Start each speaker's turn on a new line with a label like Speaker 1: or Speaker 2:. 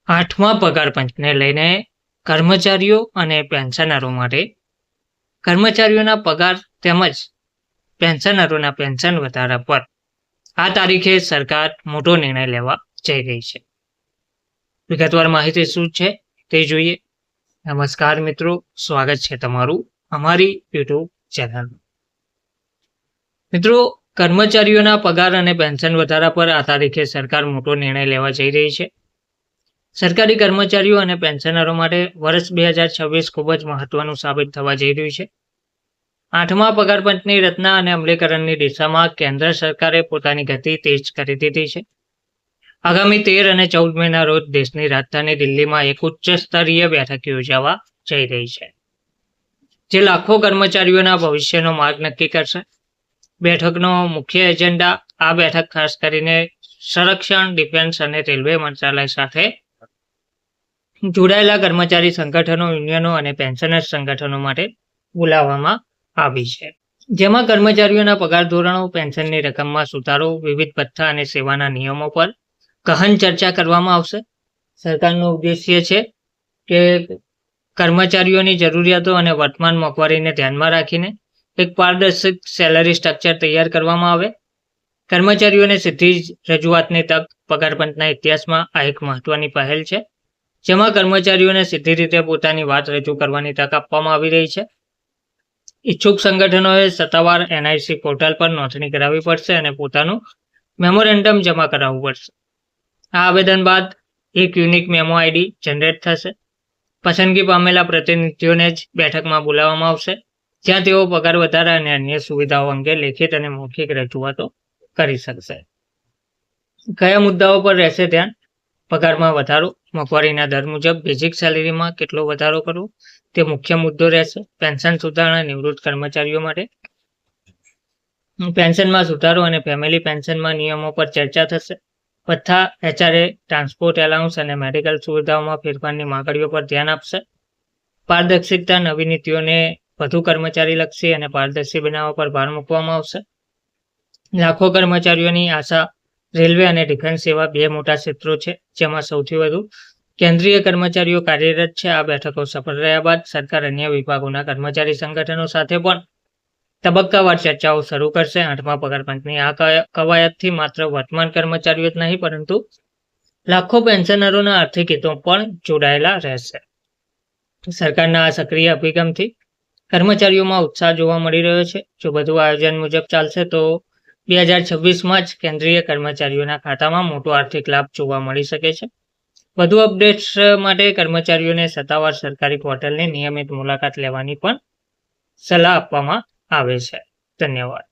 Speaker 1: 8મા પગાર પંચને લઈને કર્મચારીઓ અને પેન્શનરો માટે કર્મચારીઓના પગાર તેમજ પેન્શનરોના પેન્શન વધારા પર આ તારીખે સરકાર મોટો નિર્ણય લેવા જઈ રહી છે. વિગતવાર માહિતી શું છે તે જોઈએ. નમસ્કાર મિત્રો, સ્વાગત છે તમારું અમારી યુટ્યુબ ચેનલમાં. મિત્રો, કર્મચારીઓના પગાર અને પેન્શન વધારા પર આ તારીખે સરકાર મોટો નિર્ણય લેવા જઈ રહી છે. સરકારી કર્મચારીઓ અને પેન્શનરો માટે વર્ષ 2026 ખૂબ જ મહત્વનું સાબિત થવા જઈ રહ્યું છે. 8મા પગાર પંચની રચના અને અમલીકરણની દિશામાં કેન્દ્ર સરકારે પોતાની ગતિ તેજ કરી દીધી છે. આગામી 13 અને 14 મેના રોજ દેશની રાજધાની દિલ્હીમાં એક ઉચ્ચ સ્તરીય બેઠક યોજાવા જઈ રહી છે, જે લાખો કર્મચારીઓના ભવિષ્યનો માર્ગ નક્કી કરશે. બેઠકનો મુખ્ય એજન્ડા આ બેઠક ખાસ કરીને સંરક્ષણ, ડિફેન્સ અને રેલવે મંત્રાલય સાથે જોડાયેલા કર્મચારી સંગઠનો, યુનિયનો અને પેન્શનર્સ સંગઠનો માટે બોલાવવામાં આવી છે, જેમાં કર્મચારીઓના પગાર ધોરણો, પેન્શનની રકમમાં સુધારો, વિવિધ ભથ્થા અને સેવાના નિયમો પર ગહન ચર્ચા કરવામાં આવશે. સરકારનો ઉદ્દેશ્ય છે કે કર્મચારીઓની જરૂરિયાતો અને વર્તમાન મોંઘવારીને ધ્યાનમાં રાખીને એક પારદર્શક સેલરી સ્ટ્રક્ચર તૈયાર કરવામાં આવે. કર્મચારીઓને સીધી રજૂઆતની તક પગાર પંચના ઇતિહાસમાં આ એક મહત્વની પહેલ છે, જેમાં કર્મચારીઓને સીધી રીતે પોતાની વાત રજૂ કરવાની તક આપવામાં આવી રહી છે. ઈચ્છુક સંગઠનોએ સત્તાવાર NIC પોર્ટલ પર નોંધણી કરાવવી પડશે અને પોતાનું મેમોરેન્ડમ જમા કરાવવું પડશે. આ આવેદન બાદ એક યુનિક મેમો ID જનરેટ થશે. પસંદગી પામેલા પ્રતિનિધિઓને જ બેઠકમાં બોલાવવામાં આવશે, જ્યાં તેઓ પગાર વધારા અને અન્ય સુવિધાઓ અંગે લેખિત અને મૌખિક રજૂઆતો કરી શકશે. કયા મુદ્દાઓ પર રહેશે ધ્યાન? પગારમાં વધારો, મોંઘવારીના દર મુજબ બેઝિક સેલેરીમાં કેટલો વધારો કરવો તે મુખ્ય મુદ્દો રહેશે. પેન્શન સુધારણા નિવૃત્ત કર્મચારીઓ માટે પેન્શનમાં સુધારો અને ફેમિલી પેન્શનમાં નિયમો પર ચર્ચા થશે. ભથ્થા, HRA, ટ્રાન્સપોર્ટ એલાઉન્સ અને મેડિકલ સુવિધાઓમાં ફેરફારની માંગણીઓ પર ધ્યાન આપશે. પારદર્શિતા, નવી નીતિઓને વધુ કર્મચારીલક્ષી અને પારદર્શી બનાવવા પર ભાર મૂકવામાં આવશે. લાખો કર્મચારીઓની આશા રેલવે અને ડિફેન્સ સેવા બે મોટા ક્ષેત્રો છે, જેમાં સૌથી વધુ કેન્દ્રીય કર્મચારીઓ કાર્યરત છે. આ બેઠકો સફળ રહ્યા બાદ સરકાર અન્ય વિભાગોના કર્મચારી સંગઠનો સાથે પણ તબક્કાવાર ચર્ચાઓ શરૂ કરશે. 8મા પગાર પંચની આ કવાયતથી માત્ર વર્તમાન કર્મચારીઓ જ નહીં, પરંતુ લાખો પેન્શનરોના આર્થિક હિતો પણ જોડાયેલા રહેશે. સરકારના આ સક્રિય અભિગમથી કર્મચારીઓમાં ઉત્સાહ જોવા મળી રહ્યો છે. જો બધું આયોજન મુજબ ચાલશે તો 2026માં જ કેન્દ્રીય કર્મચારીઓના ખાતામાં મોટો આર્થિક લાભ જોવા મળી શકે છે. વધુ અપડેટ્સ માટે કર્મચારીઓને સત્તાવાર સરકારી પોર્ટલની નિયમિત મુલાકાત લેવાની પણ સલાહ આપવામાં આવે છે. ધન્યવાદ.